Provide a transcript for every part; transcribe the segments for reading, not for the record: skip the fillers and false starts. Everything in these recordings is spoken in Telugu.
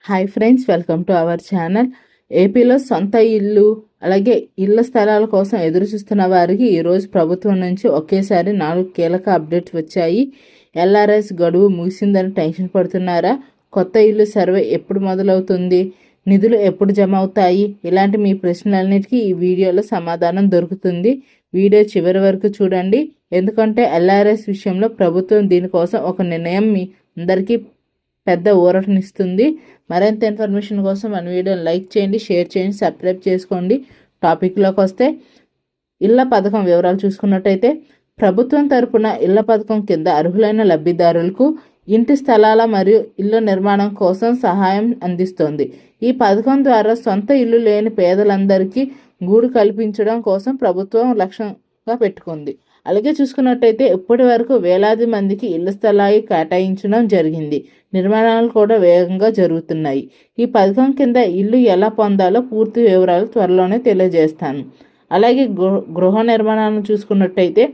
Hi friends, welcome to our channel. ఏపీలో సొంత ఇల్లు అలాగే ఇళ్ల స్థలాల కోసం ఎదురు చూస్తున్న వారికి ఈరోజు ప్రభుత్వం నుంచి ఒకేసారి 4 కీలక అప్డేట్స్ వచ్చాయి. ఎల్ఆర్ఎస్ గడువు ముగిసిందని టెన్షన్ పడుతున్నారా? కొత్త ఇల్లు సర్వే ఎప్పుడు మొదలవుతుంది? నిధులు ఎప్పుడు జమ అవుతాయి? ఇలాంటి మీ ప్రశ్నలన్నిటికీ ఈ వీడియోలో సమాధానం దొరుకుతుంది. వీడియో చివరి వరకు చూడండి, ఎందుకంటే ఎల్ఆర్ఎస్ విషయంలో ప్రభుత్వం దీనికోసం ఒక నిర్ణయం మీ అందరికీ పెద్ద ఊరటనిస్తుంది. మరింత ఇన్ఫర్మేషన్ కోసం మన వీడియోని లైక్ చేయండి, షేర్ చేయండి, సబ్స్క్రైబ్ చేసుకోండి. టాపిక్లోకి వస్తే ఇళ్ల పథకం వివరాలు చూసుకున్నట్టయితే, ప్రభుత్వం తరపున ఇళ్ల పథకం కింద అర్హులైన లబ్ధిదారులకు ఇంటి స్థలాల మరియు ఇళ్ల నిర్మాణం కోసం సహాయం అందిస్తోంది. ఈ పథకం ద్వారా సొంత ఇల్లు లేని పేదలందరికీ గూడు కల్పించడం కోసం ప్రభుత్వం లక్ష్యంగా పెట్టుకుంది. అలాగే చూసుకున్నట్టయితే ఇప్పటి వరకు వేలాది మందికి ఇళ్ల స్థలాలు కేటాయించడం జరిగింది. నిర్మాణాలు కూడా వేగంగా జరుగుతున్నాయి. ఈ పథకం కింద ఇల్లు ఎలా పొందాలో పూర్తి వివరాలు త్వరలోనే తెలియజేస్తాను. అలాగే గృహ నిర్మాణాలను చూసుకున్నట్టయితే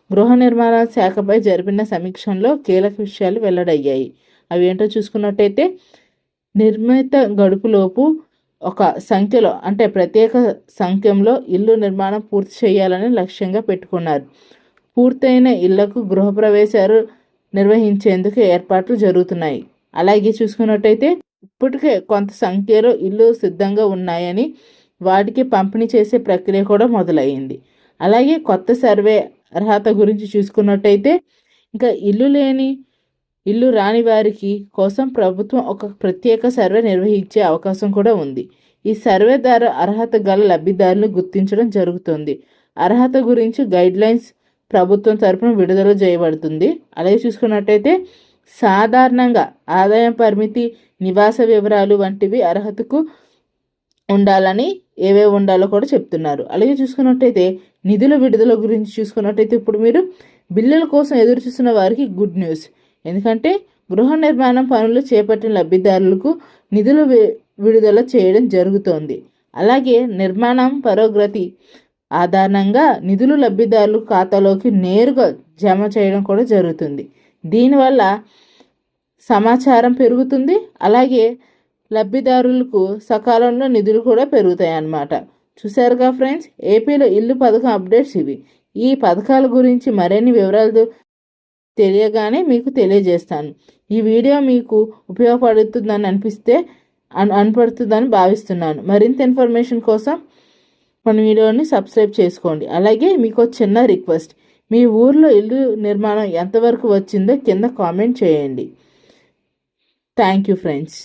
గృహ నిర్మాణ శాఖపై జరిపిన సమీక్షలో కీలక విషయాలు వెల్లడయ్యాయి. అవి ఏంటో చూసుకున్నట్టయితే, నిర్మిత గడుపులోపు ఒక సంఖ్యలో అంటే ప్రత్యేక సంఖ్యలో ఇల్లు నిర్మాణం పూర్తి చేయాలని లక్ష్యంగా పెట్టుకున్నారు. పూర్తయిన ఇళ్లకు గృహప్రవేశాలు నిర్వహించేందుకు ఏర్పాట్లు జరుగుతున్నాయి. అలాగే చూసుకున్నట్టయితే ఇప్పటికే కొంత సంఖ్యలో ఇల్లు సిద్ధంగా ఉన్నాయని వాటికి పంపిణీ చేసే ప్రక్రియ కూడా మొదలైంది. అలాగే కొత్త సర్వే అర్హత గురించి చూసుకున్నట్టయితే, ఇంకా ఇల్లు రాని వారికి కోసం ప్రభుత్వం ఒక ప్రత్యేక సర్వే నిర్వహించే అవకాశం కూడా ఉంది. ఈ సర్వే ద్వారా అర్హత గల లబ్ధిదారులను గుర్తించడం జరుగుతుంది. అర్హత గురించి గైడ్లైన్స్ ప్రభుత్వం తరపున విడుదల చేయబడుతుంది. అలాగే చూసుకున్నట్టయితే సాధారణంగా ఆదాయం పరిమితి, నివాస వివరాలు వంటివి అర్హతకు ఉండాలని ఏవే ఉండాలో కూడా చెప్తున్నారు. అలాగే చూసుకున్నట్టయితే నిధుల విడుదల గురించి చూసుకున్నట్టయితే ఇప్పుడు మీరు బిల్లుల కోసం ఎదురు చూస్తున్న వారికి గుడ్ న్యూస్. ఎందుకంటే గృహ నిర్మాణం పనులు చేపట్టిన లబ్ధిదారులకు నిధులు విడుదల చేయడం జరుగుతోంది. అలాగే నిర్మాణం పురోగతి ఆధారంగా నిధులు లబ్ధిదారుల ఖాతాలోకి నేరుగా జమ చేయడం కూడా జరుగుతుంది. దీనివల్ల సమాచారం పెరుగుతుంది. అలాగే లబ్ధిదారులకు సకాలంలో నిధులు కూడా పెరుగుతాయి అన్నమాట. చూసారుగా ఫ్రెండ్స్, ఏపీలో ఇల్లు పథకం అప్డేట్స్ ఇవి. ఈ పథకాల గురించి మరిన్ని వివరాలు తెలియగానే మీకు తెలియజేస్తాను. ఈ వీడియో మీకు ఉపయోగపడుతుందని అనిపడుతుందని భావిస్తున్నాను. మరింత ఇన్ఫర్మేషన్ కోసం మన వీడియోని సబ్స్క్రైబ్ చేసుకోండి. అలాగే మీకు చిన్న రిక్వెస్ట్, మీ ఊర్లో ఇల్లు నిర్మాణం ఎంతవరకు వచ్చిందో కింద కామెంట్ చేయండి. Thank you friends.